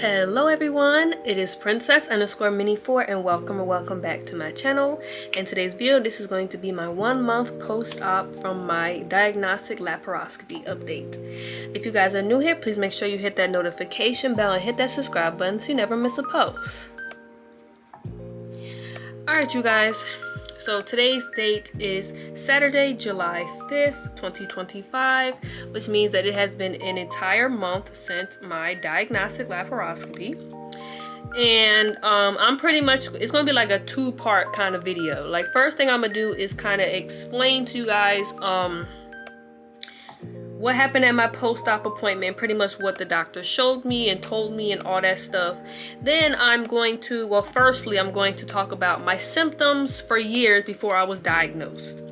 Hello everyone, it is princess_mini4 and welcome back to my channel. In today's video, this is going to be my 1 month post-op from my diagnostic laparoscopy update. If you guys are new here, please make sure you hit that notification bell and hit that subscribe button so you never miss a post. Alright you guys, so today's date is Saturday, July 5th, 2025, which means that it has been an entire month since my diagnostic laparoscopy. And I'm pretty much, it's gonna be like a two-part kind of video. Like, first thing I'm gonna do is kind of explain to you guys what happened at my post-op appointment, pretty much what the doctor showed me and told me and all that stuff. Then I'm going to, well, firstly, I'm going to talk about my symptoms for years before I was diagnosed.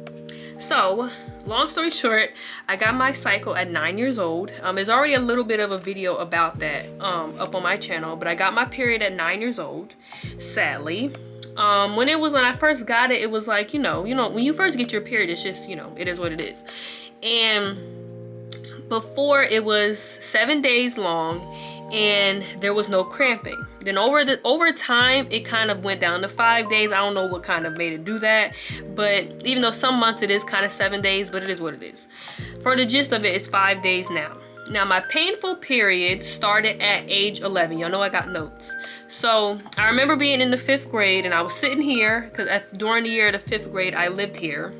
So, long story short, I got my cycle at 9 years old. There's already a little bit of a video about that up on my channel, but I got my period at 9 years old, sadly. When I first got it, it was like, you know, when you first get your period, it's just, it is what it is. And before, it was 7 days long and there was no cramping. Then over time, it kind of went down to 5 days. I don't know what kind of made it do that, but even though some months it is kind of 7 days, but it is what it is. For the gist of it, it's 5 days now. Now, my painful period started at age 11. Y'all know I got notes. So I remember being in the 5th grade and I was sitting here because during the year of the 5th grade, I lived here.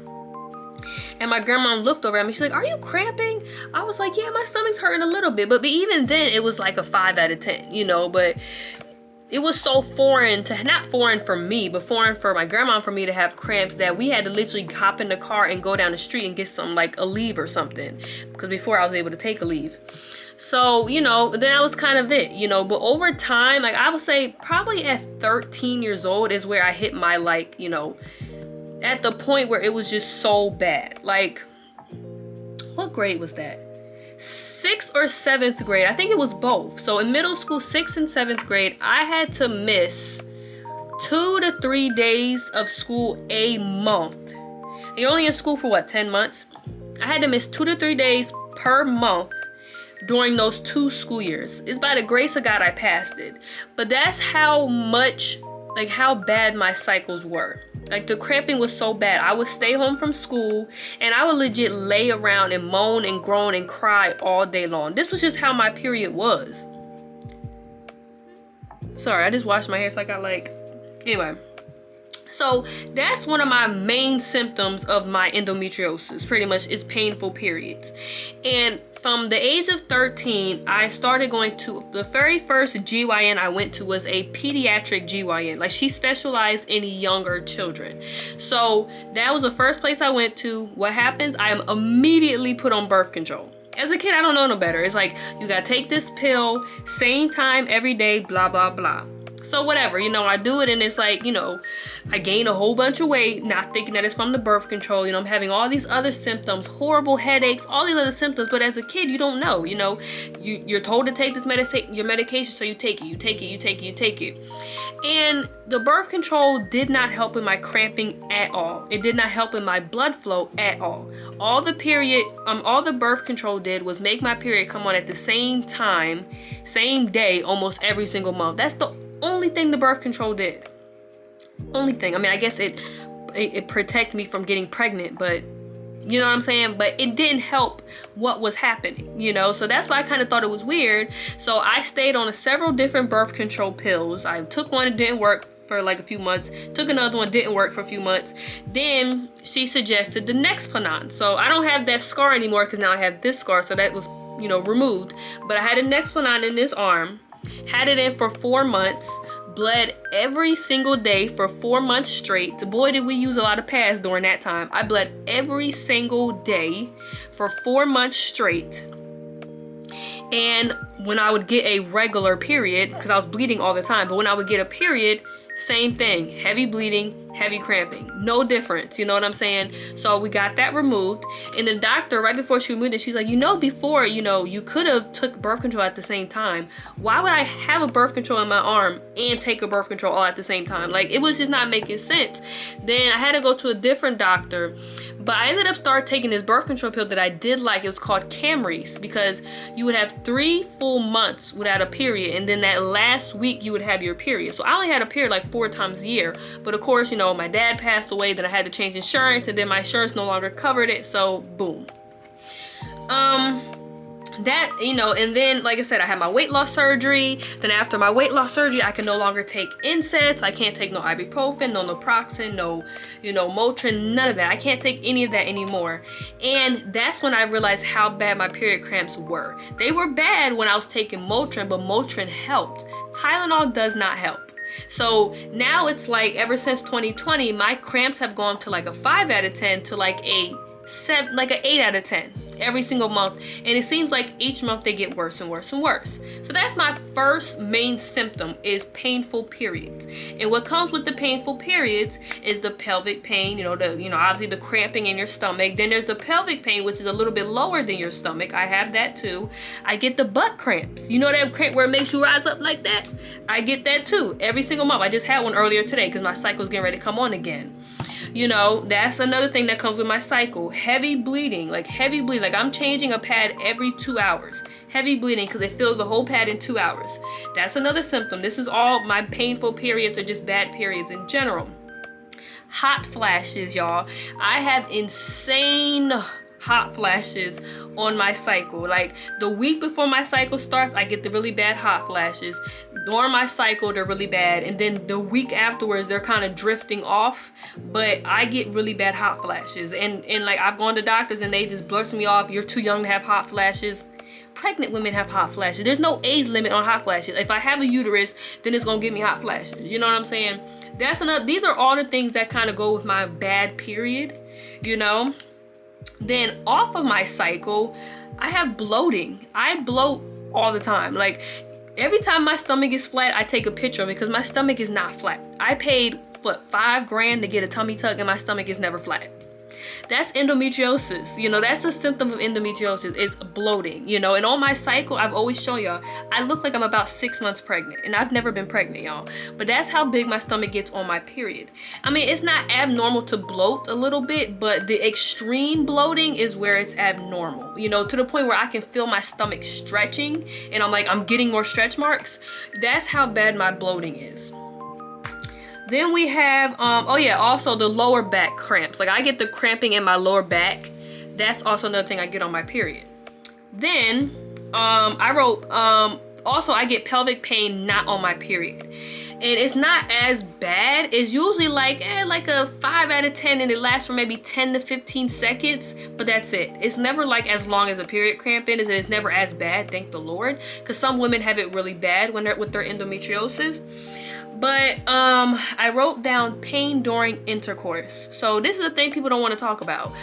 And my grandma looked over at me. She's like, "Are you cramping?" I was like, "Yeah, my stomach's hurting a little bit." But even then, it was like a 5 out of 10, But it was so foreign to, not foreign for me, but foreign for my grandma and for me to have cramps that we had to literally hop in the car and go down the street and get some, like, a leave or something. Because before I was able to take a leave. So, then that was kind of it, But over time, like, I would say probably at 13 years old is where I hit my, like, at the point where it was just so bad. Like, what grade was that? 6th or 7th grade. I think it was both. So in middle school, 6th and 7th grade, I had to miss 2 to 3 days of school a month. You're only in school for what, 10 months? I had to miss 2 to 3 days per month during those 2 school years. It's by the grace of God I passed it. But that's how much, like, how bad my cycles were. Like, the cramping was so bad. I would stay home from school and I would legit lay around and moan and groan and cry all day long. This was just how my period was. Sorry, I just washed my hair, so I got anyway. So that's one of my main symptoms of my endometriosis, pretty much, is painful periods. And from the age of 13, I started going to, the very first GYN I went to was a pediatric GYN. Like, she specialized in younger children. So that was the first place I went to. What happens? I am immediately put on birth control. As a kid, I don't know no better. It's like, you gotta take this pill, same time every day, blah, blah, blah. So whatever, I do it and it's like, I gain a whole bunch of weight, not thinking that it's from the birth control. I'm having all these other symptoms, horrible headaches, all these other symptoms. But as a kid, you don't know, you're told to take this your medication, so you take it. And the birth control did not help with my cramping at all. It did not help with my blood flow at all. All the birth control did was make my period come on at the same time, same day, almost every single month. That's the only thing the birth control did. Only thing. I mean, I guess it protected me from getting pregnant, but you know what I'm saying? But it didn't help what was happening, So that's why I kind of thought it was weird. So I stayed on several different birth control pills. I took one, it didn't work for like a few months. Took another one, didn't work for a few months. Then she suggested the Nexplanon. So I don't have that scar anymore because now I have this scar. So that was, removed. But I had a Nexplanon in this arm. Had it in for 4 months, bled every single day for 4 months straight. Boy, did we use a lot of pads during that time. I bled every single day for 4 months straight. And when I would get a regular period, because I was bleeding all the time, but when I would get a period, same thing, heavy bleeding, heavy cramping, no difference, you know what I'm saying? So we got that removed, and the doctor, right before she removed it, she's like, before, you could have took birth control at the same time. Why would I have a birth control in my arm and take a birth control all at the same time? Like, it was just not making sense. Then I had to go to a different doctor, But I ended up start taking this birth control pill that I did like. It was called Camrys, because you would have 3 full months without a period, and then that last week you would have your period. So I only had a period like 4 times a year. But of course, you know, my dad passed away, then I had to change insurance, and then my insurance no longer covered it, so boom. That, you know, and then like I said, I had my weight loss surgery. Then after my weight loss surgery, I can no longer take NSAIDs. I can't take no ibuprofen, no naproxen, no, you know, Motrin, none of that. I can't take any of that anymore. And that's when I realized how bad my period cramps were. They were bad when I was taking Motrin, but Motrin helped. Tylenol does not help. So now it's like, ever since 2020, my cramps have gone to like a 5 out of 10 to like a 7, like an 8 out of 10 every single month, and it seems like each month they get worse and worse and worse. So that's my first main symptom, is painful periods. And what comes with the painful periods is the pelvic pain, you know, obviously the cramping in your stomach. Then there's the pelvic pain, which is a little bit lower than your stomach. I have that too. I get the butt cramps. You know that cramp where it makes you rise up like that? I get that too every single month. I just had one earlier today because my cycle's getting ready to come on again. You know, that's another thing that comes with my cycle. Heavy bleeding, like I'm changing a pad every 2 hours. Heavy bleeding because it fills the whole pad in 2 hours. That's another symptom. This is all my painful periods, or just bad periods in general. Hot flashes, y'all. I have insane hot flashes on my cycle. Like the week before my cycle starts, I get the really bad hot flashes. During my cycle, they're really bad, and then the week afterwards, they're kind of drifting off. But I get really bad hot flashes, and like I've gone to doctors and they just blurt me off. You're too young to have hot flashes. Pregnant women have hot flashes. There's no age limit on hot flashes. If I have a uterus, then it's gonna give me hot flashes. You know what I'm saying? That's another. These are all the things that kind of go with my bad period. You know. Then off of my cycle, I have bloating. I bloat all the time. Like every time my stomach is flat, I take a picture of it because my stomach is not flat. I paid, what, $5 grand to get a tummy tuck, and my stomach is never flat. That's endometriosis. You know, that's a symptom of endometriosis, is bloating, you know. And on my cycle, I've always shown y'all, I look like I'm about 6 months pregnant, and I've never been pregnant, y'all. But that's how big my stomach gets on my period. I mean, it's not abnormal to bloat a little bit, but the extreme bloating is where it's abnormal, you know, to the point where I can feel my stomach stretching, and I'm getting more stretch marks. That's how bad my bloating is. Then we have, oh yeah, also the lower back cramps. Like I get the cramping in my lower back. That's also another thing I get on my period. Then, I wrote, also I get pelvic pain not on my period. And it's not as bad. It's usually like a 5 out of 10, and it lasts for maybe 10 to 15 seconds, but that's it. It's never like as long as a period cramp is, and it's never as bad, thank the Lord, because some women have it really bad when they're with their endometriosis. But I wrote down pain during intercourse. So this is a thing people don't want to talk about,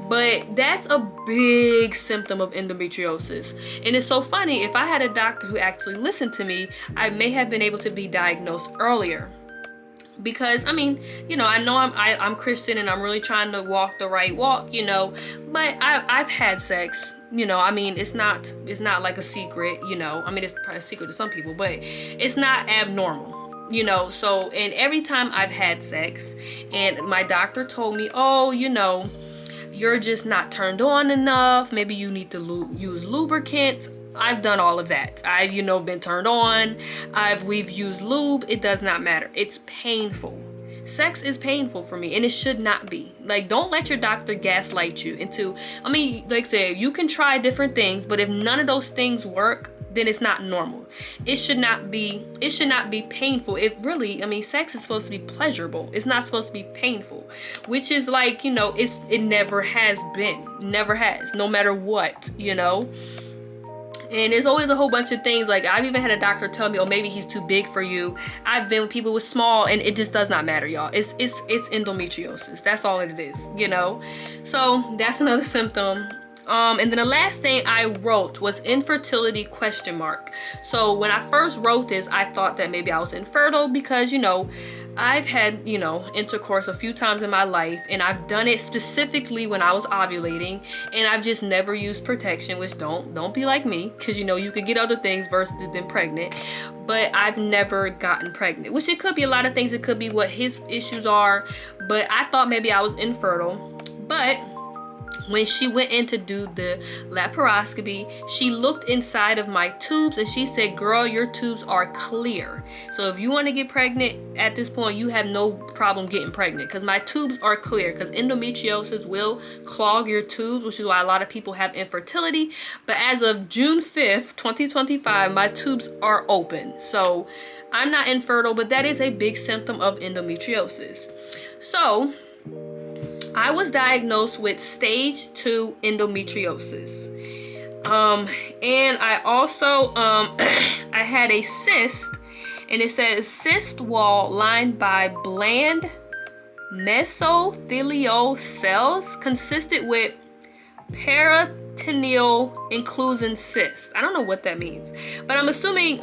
but that's a big symptom of endometriosis. And it's so funny, if I had a doctor who actually listened to me, I may have been able to be diagnosed earlier. Because I mean, you know, I know I'm Christian, and I'm really trying to walk the right walk, you know, but I've had sex. You know, I mean, it's not like a secret, you know. I mean, it's probably a secret to some people, but it's not abnormal. You know, so, and every time I've had sex and my doctor told me, oh, you know, you're just not turned on enough, maybe you need to use lubricant. I've done all of that. I've, you know, been turned on. We've used lube. It does not matter. It's painful. Sex is painful for me, and it should not be. Like, don't let your doctor gaslight you into, I mean, like I said, you can try different things, but if none of those things work, then it's not normal. It should not be painful. It really, I mean, sex is supposed to be pleasurable. It's not supposed to be painful, which is like, you know, it never has been, never has, no matter what, you know. And there's always a whole bunch of things. Like, I've even had a doctor tell me, oh, maybe he's too big for you. I've been with people with small, and it just does not matter, y'all. It's endometriosis. That's all it is, you know. So that's another symptom. And then the last thing I wrote was infertility ? So when I first wrote this, I thought that maybe I was infertile because, you know, I've had, you know, intercourse a few times in my life, and I've done it specifically when I was ovulating, and I've just never used protection, which don't be like me, because, you know, you could get other things versus than pregnant, but I've never gotten pregnant, which it could be a lot of things. It could be what his issues are, but I thought maybe I was infertile. But when she went in to do the laparoscopy, she looked inside of my tubes and she said, girl, your tubes are clear. So if you want to get pregnant at this point, you have no problem getting pregnant, because my tubes are clear, because endometriosis will clog your tubes, which is why a lot of people have infertility. But as of June 5th, 2025, my tubes are open. So I'm not infertile, but that is a big symptom of endometriosis. So I was diagnosed with stage 2 endometriosis. And I also, I had a cyst, and it says cyst wall lined by bland mesothelial cells consisted with peritoneal inclusion cyst. I don't know what that means, but I'm assuming,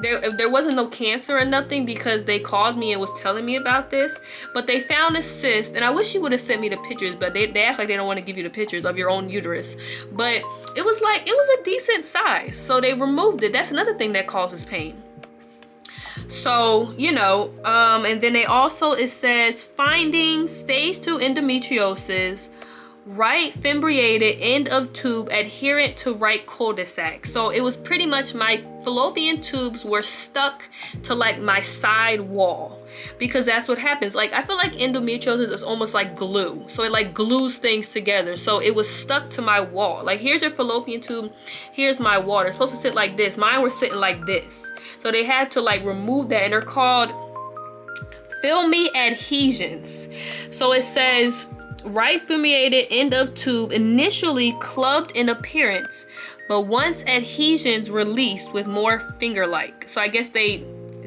there wasn't no cancer or nothing, because they called me and was telling me about this, but they found a cyst, and I wish you would have sent me the pictures, but they act like they don't want to give you the pictures of your own uterus, but it was a decent size, so they removed it. That's another thing that causes pain. So, you know, and then they also, it says finding stage 2 endometriosis, right fimbriated end of tube adherent to right cul-de-sac. So it was pretty much my fallopian tubes were stuck to like my side wall, because that's what happens. Like, I feel like endometriosis is almost like glue, so it like glues things together. So it was stuck to my wall. Like, here's your fallopian tube, here's my wall. It's supposed to sit like this. Mine were sitting like this, so they had to like remove that, and they're called filmy adhesions. So it says right fimbriated end of tube, initially clubbed in appearance, but once adhesions released with more finger-like. So I guess I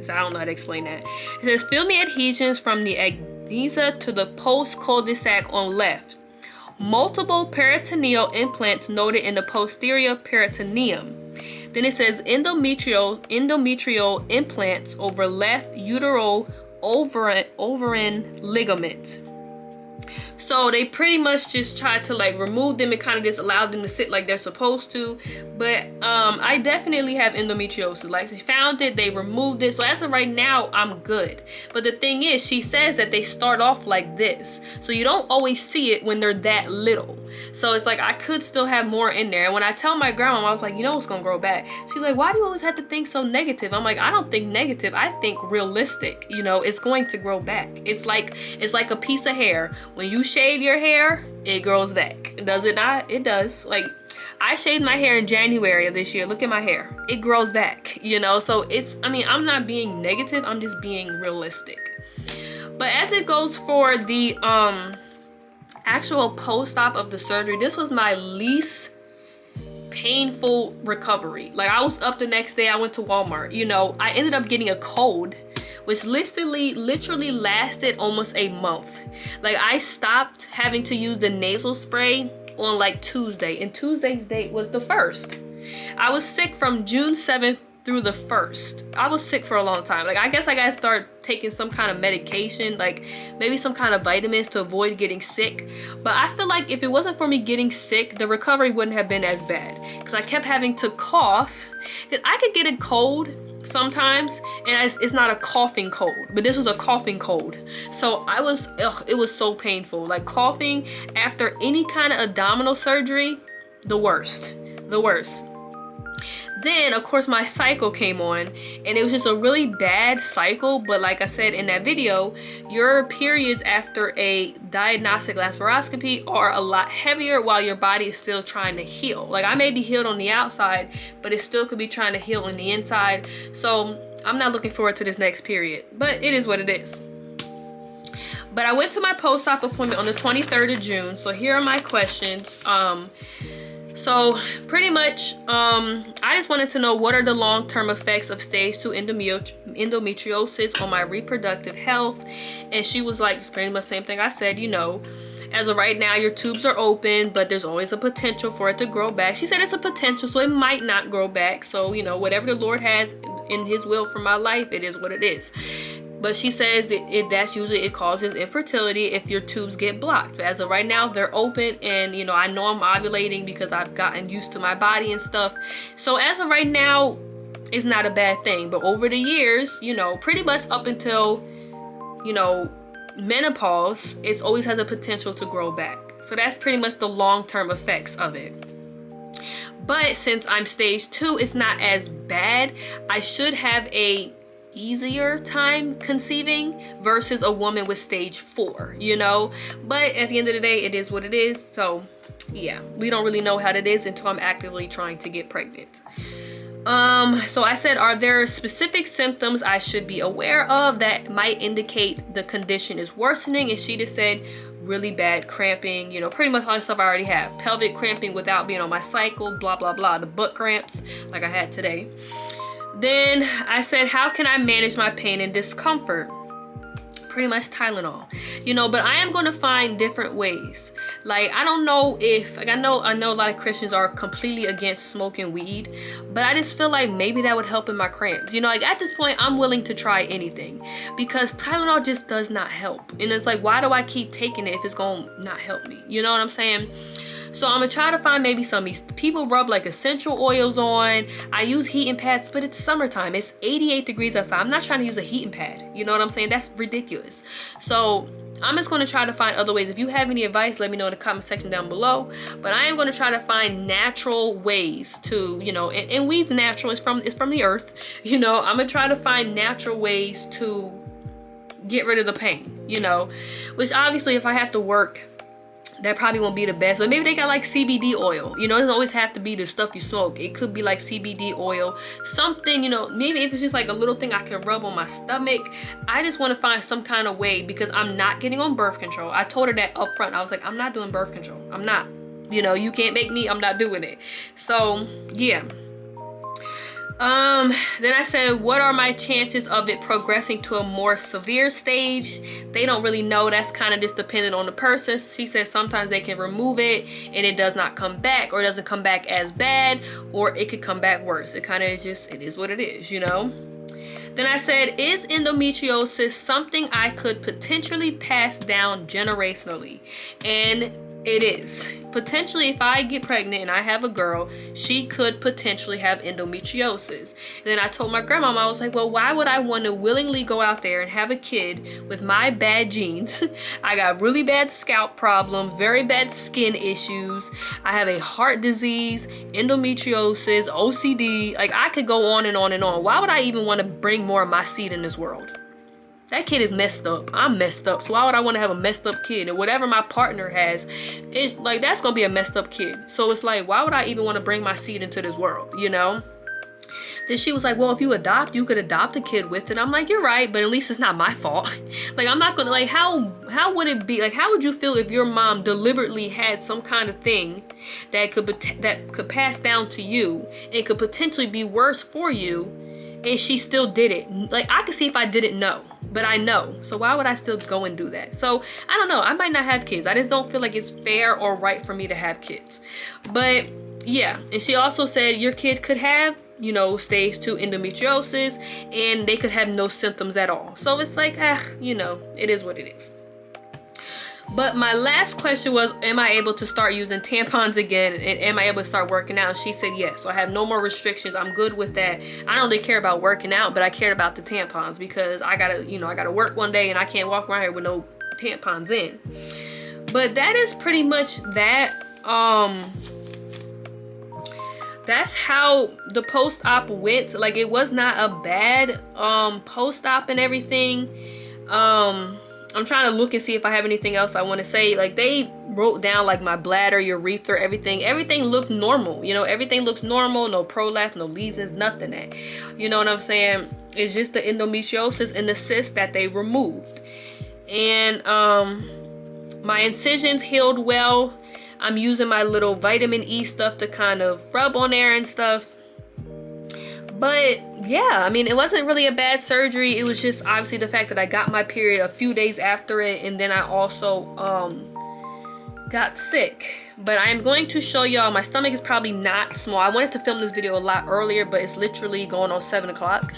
don't know how to explain that. It says filmy adhesions from the adnesa to the post cul-de-sac on left. Multiple peritoneal implants noted in the posterior peritoneum. Then it says endometrial implants over left uteral ovarian ligament. So they pretty much just tried to like remove them and kind of just allowed them to sit like they're supposed to. But I definitely have endometriosis. Like, they found it, they removed it. So as of right now, I'm good. But the thing is, she says that they start off like this, so you don't always see it when they're that little. So it's like I could still have more in there. And when I tell my grandma, I was like, you know, it's gonna grow back. She's like, why do you always have to think so negative? I'm like, I don't think negative, I think realistic. You know, it's going to grow back. It's like a piece of hair. When you shave your hair, it grows back. Does it not? It does. Like, I shaved my hair in January of this year. Look at my hair. It grows back, you know? So it's, I'm not being negative, I'm just being realistic. But as it goes for the actual post-op of the surgery, this was my least painful recovery. Like, I was up the next day, I went to Walmart. You know, I ended up getting a cold, which literally lasted almost a month. Like, I stopped having to use the nasal spray on like Tuesday, and Tuesday's date was the 1st. I was sick from June 7th through the 1st. I was sick for a long time. Like, I guess I gotta start taking some kind of medication, like maybe some kind of vitamins to avoid getting sick. But I feel like if it wasn't for me getting sick, the recovery wouldn't have been as bad, because I kept having to cough. Because I could get a cold sometimes, and it's not a coughing cold, but this was a coughing cold. So it was so painful. Like, coughing after any kind of abdominal surgery, the worst. Then of course my cycle came on, and it was just a really bad cycle. But like I said in that video, your periods after a diagnostic laparoscopy are a lot heavier while your body is still trying to heal. Like, I may be healed on the outside, but it still could be trying to heal on the inside. So I'm not looking forward to this next period, but it is what it is. But I went to my post-op appointment on the 23rd of June. So here are my questions. So pretty much, I just wanted to know, what are the long-term effects of stage 2 endometriosis on my reproductive health? And she was like, it's pretty much the same thing I said, you know, as of right now, your tubes are open, but there's always a potential for it to grow back. She said it's a potential, so it might not grow back. So, you know, whatever the Lord has in his will for my life, it is what it is. But she says that's usually, it causes infertility if your tubes get blocked. But as of right now, they're open, and you know, I know I'm ovulating because I've gotten used to my body and stuff. So as of right now, it's not a bad thing. But over the years, you know, pretty much up until, you know, menopause, it always has a potential to grow back. So that's pretty much the long-term effects of it. But since I'm stage 2, it's not as bad. I should have a easier time conceiving versus a woman with stage 4, you know. But at the end of the day, it is what it is. So yeah, we don't really know how that is until I'm actively trying to get pregnant. So I said, are there specific symptoms I should be aware of that might indicate the condition is worsening? And she just said really bad cramping, you know, pretty much all the stuff I already have. Pelvic cramping without being on my cycle, blah, blah, blah. The butt cramps like I had today. Then I said, how can I manage my pain and discomfort? Pretty much Tylenol, you know, but I am going to find different ways. Like, I don't know if, like, I know a lot of Christians are completely against smoking weed, but I just feel like maybe that would help in my cramps. You know, like at this point, I'm willing to try anything because Tylenol just does not help. And it's like, why do I keep taking it if it's going to not help me? You know what I'm saying? So I'm gonna try to find maybe some, people rub like essential oils on. I use heating pads, but it's summertime. It's 88 degrees outside. I'm not trying to use a heating pad. You know what I'm saying? That's ridiculous. So I'm just gonna try to find other ways. If you have any advice, let me know in the comment section down below. But I am gonna try to find natural ways to, you know, and weed's natural. It's from the earth. You know, I'm gonna try to find natural ways to get rid of the pain, you know, which obviously if I have to work, that probably won't be the best, but maybe they got like CBD oil. You know, it doesn't always have to be the stuff you smoke. It could be like CBD oil, something, you know, maybe if it's just like a little thing I can rub on my stomach. I just want to find some kind of way because I'm not getting on birth control. I told her that up front. I was like, I'm not doing birth control. I'm not, you know, you can't make me, I'm not doing it. So yeah. Then I said, what are my chances of it progressing to a more severe stage? They don't really know. That's kind of just dependent on the person. She said sometimes they can remove it and it does not come back, or it doesn't come back as bad, or it could come back worse. It kind of just, it is what it is, you know? Then I said, is endometriosis something I could potentially pass down generationally? And it is. Potentially, if I get pregnant and I have a girl, she could potentially have endometriosis. And then I told my grandmama, I was like, well, why would I want to willingly go out there and have a kid with my bad genes? I got really bad scalp problems, very bad skin issues. I have a heart disease, endometriosis, OCD. Like, I could go on and on and on. Why would I even want to bring more of my seed in this world? That kid is messed up. I'm messed up. So why would I want to have a messed up kid? And whatever my partner has, it's like, that's going to be a messed up kid. So it's like, why would I even want to bring my seed into this world, you know? Then she was like, well, if you adopt, you could adopt a kid with it. I'm like, you're right, but at least it's not my fault. Like, I'm not going to, like, how would it be? Like, how would you feel if your mom deliberately had some kind of thing that could pass down to you and could potentially be worse for you, and she still did it? Like, I could see if I didn't know. But I know, so why would I still go and do that? So I don't know, I might not have kids. I just don't feel like it's fair or right for me to have kids. But yeah, and she also said your kid could have, you know, stage 2 endometriosis, and they could have no symptoms at all. So it's like, you know, it is what it is. But my last question was, am I able to start using tampons again? And am I able to start working out? And she said yes. So I have no more restrictions. I'm good with that. I don't really care about working out, but I cared about the tampons because I gotta work one day and I can't walk around here with no tampons in. But that is pretty much that. That's how the post-op went. Like, it was not a bad post-op and everything. I'm trying to look and see if I have anything else I want to say. Like, they wrote down like my bladder, urethra, everything looked normal. You know, everything looks normal. No prolapse, no lesions, nothing that. You know what I'm saying? It's just the endometriosis and the cyst that they removed. And my incisions healed well. I'm using my little vitamin E stuff to kind of rub on there and stuff. But yeah, I mean, it wasn't really a bad surgery. It was just obviously the fact that I got my period a few days after it, and then I also got sick. But I am going to show y'all, my stomach is probably not small. I wanted to film this video a lot earlier, but it's literally going on 7 o'clock.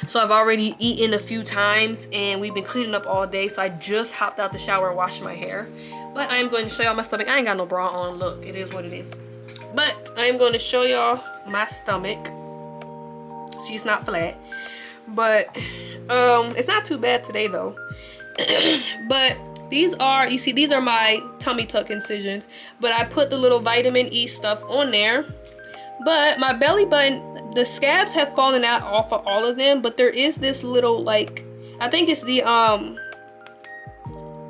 So I've already eaten a few times and we've been cleaning up all day. So I just hopped out the shower and washed my hair. But I am going to show y'all my stomach. I ain't got no bra on. Look, it is what it is. But I am going to show y'all my stomach. She's not flat, but it's not too bad today though. But These are, you see, these are my tummy tuck incisions, but I put the little vitamin E stuff on there. But my belly button, the scabs have fallen out off of all of them, but there is this little, like, I think it's the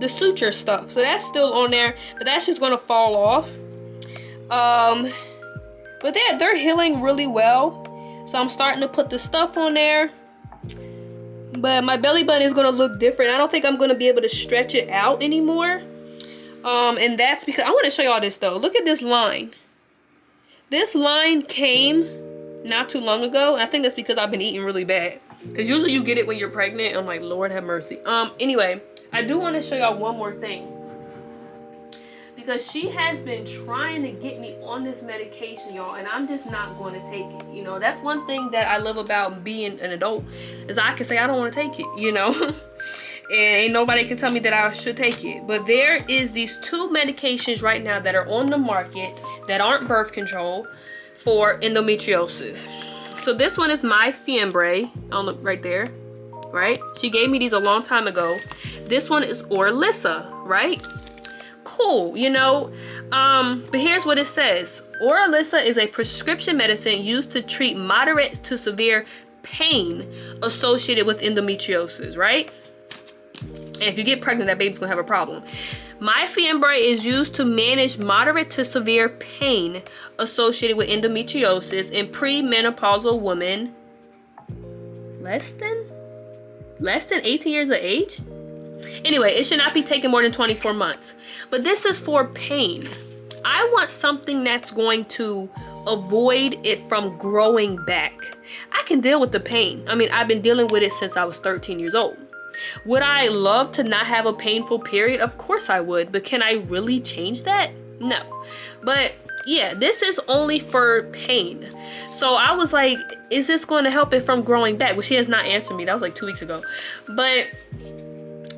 suture stuff, so that's still on there, but that's just gonna fall off. But they're healing really well, so I'm starting to put the stuff on there. But my belly button is gonna look different. I don't think I'm gonna be able to stretch it out anymore. And that's because I want to show y'all this though. Look at this line. This line came not too long ago, and I think that's because I've been eating really bad. Because usually you get it when you're pregnant. I'm like, Lord have mercy. Anyway, I do want to show y'all one more thing. Because she has been trying to get me on this medication, y'all, and I'm just not going to take it. You know, that's one thing that I love about being an adult, is I can say I don't want to take it, you know. And ain't nobody can tell me that I should take it. But there is these 2 medications right now that are on the market that aren't birth control for endometriosis. So this one is my Fiembre, on the right there, right? She gave me these a long time ago. This one is Orilissa, right? Cool, you know. But here's what it says. Orilissa is a prescription medicine used to treat moderate to severe pain associated with endometriosis, right? And if you get pregnant, that baby's gonna have a problem. My Fiembre is used to manage moderate to severe pain associated with endometriosis in premenopausal women less than 18 years of age. Anyway, it should not be taken more than 24 months. But this is for pain. I want something that's going to avoid it from growing back. I can deal with the pain. I mean, I've been dealing with it since I was 13 years old. Would I love to not have a painful period? Of course I would, but can I really change that? No. But yeah, this is only for pain. So I was like, is this going to help it from growing back? Well, she has not answered me. That was like 2 weeks ago. But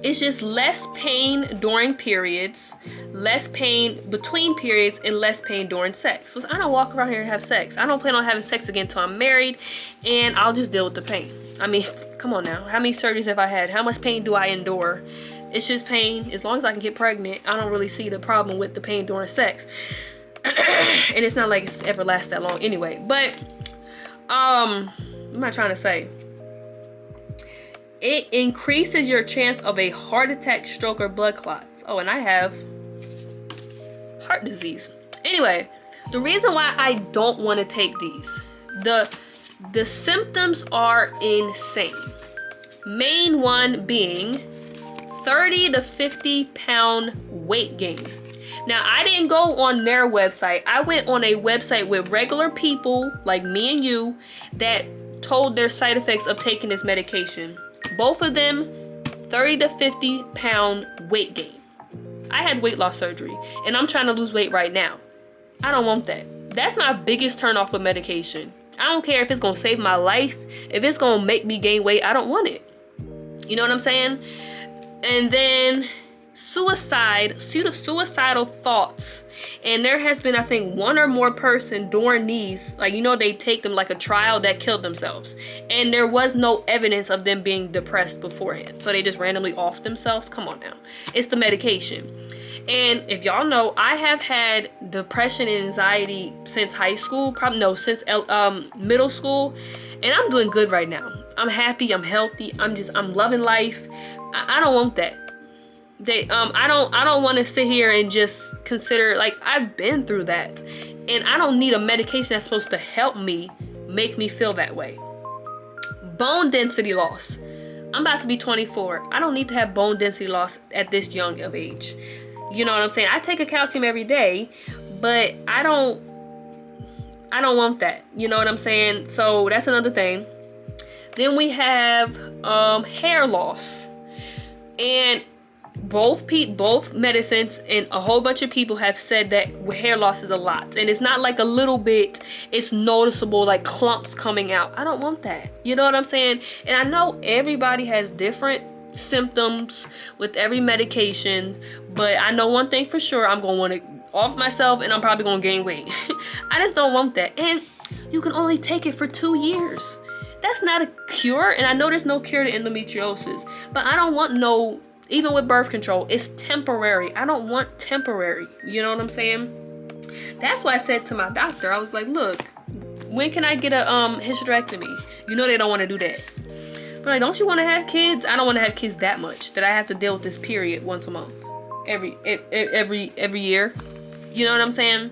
it's just less pain during periods, less pain between periods, and less pain during sex. So I don't walk around here and have sex. I don't plan on having sex again until I'm married, and I'll just deal with the pain. I mean, come on now. How many surgeries have I had? How much pain do I endure? It's just pain. As long as I can get pregnant, I don't really see the problem with the pain during sex. And it's not like it's ever lasts that long anyway. But, what am I trying to say? It increases your chance of a heart attack, stroke, or blood clots. Oh, and I have heart disease. Anyway, the reason why I don't want to take these, the symptoms are insane. Main one being 30 to 50 pound weight gain. Now, I didn't go on their website. I went on a website with regular people like me and you that told their side effects of taking this medication. Both of them, 30 to 50 pound weight gain. I had weight loss surgery, and I'm trying to lose weight right now. I don't want that. That's my biggest turn off with medication. I don't care if it's gonna save my life. If it's gonna make me gain weight, I don't want it. You know what I'm saying? And then suicidal thoughts. And there has been, I think, 1 or more person during these, like, you know, they take them like a trial, that killed themselves. And there was no evidence of them being depressed beforehand. So they just randomly off themselves. Come on now. It's the medication. And if y'all know, I have had depression and anxiety since high school, since middle school, and I'm doing good right now. I'm happy, I'm healthy, I'm loving life. I don't want that. I don't want to sit here and just consider, like, I've been through that, and I don't need a medication that's supposed to help me make me feel that way. Bone density loss. I'm about to be 24. I don't need to have bone density loss at this young of age. You know what I'm saying? I take a calcium every day, but I don't want that. You know what I'm saying? So that's another thing. Then we have hair loss. And both medicines and a whole bunch of people have said that hair loss is a lot. And it's not like a little bit. It's noticeable, like clumps coming out. I don't want that. You know what I'm saying? And I know everybody has different symptoms with every medication, but I know one thing for sure, I'm gonna want to off myself, and I'm probably gonna gain weight. I just don't want that. And you can only take it for 2 years. That's not a cure, and I know there's no cure to endometriosis, but I don't want no even with birth control, it's temporary. I don't want temporary. You know what I'm saying? That's why I said to my doctor, I was like, look, when can I get a hysterectomy? You know they don't want to do that. But like, don't you want to have kids? I don't want to have kids that much that I have to deal with this period once a month, every year. You know what I'm saying?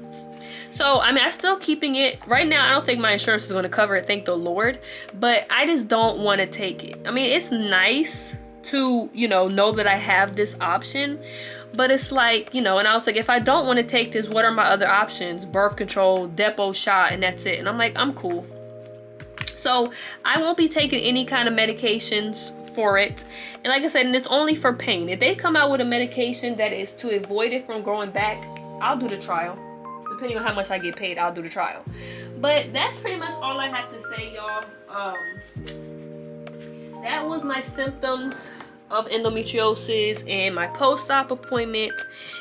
So I mean, I'm still keeping it right now. I don't think my insurance is going to cover it, thank the Lord. But I just don't want to take it. I mean, it's nice to, you know that I have this option, but it's like, you know, and I was like, if I don't want to take this, what are my other options? Birth control, depot shot, and that's it. And I'm like, I'm cool. So I won't be taking any kind of medications for it. And like I said, and it's only for pain. If they come out with a medication that is to avoid it from growing back, I'll do the trial. Depending on how much I get paid, I'll do the trial. But that's pretty much all I have to say, y'all. That was my symptoms of endometriosis and my post-op appointment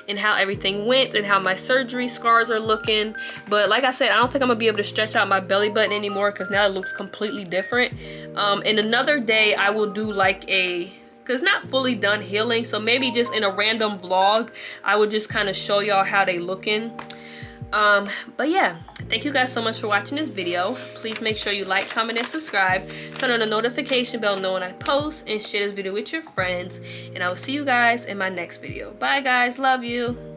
and how everything went and how my surgery scars are looking. But like I said, I don't think I'm gonna be able to stretch out my belly button anymore because now it looks completely different. And another day I will do like a, because it's not fully done healing, so maybe just in a random vlog I would just kind of show y'all how they looking. But yeah, thank you guys so much for watching this video. Please make sure you like, comment, and subscribe. Turn on the notification bell, know when I post, and share this video with your friends. And I will see you guys in my next video. Bye guys, love you.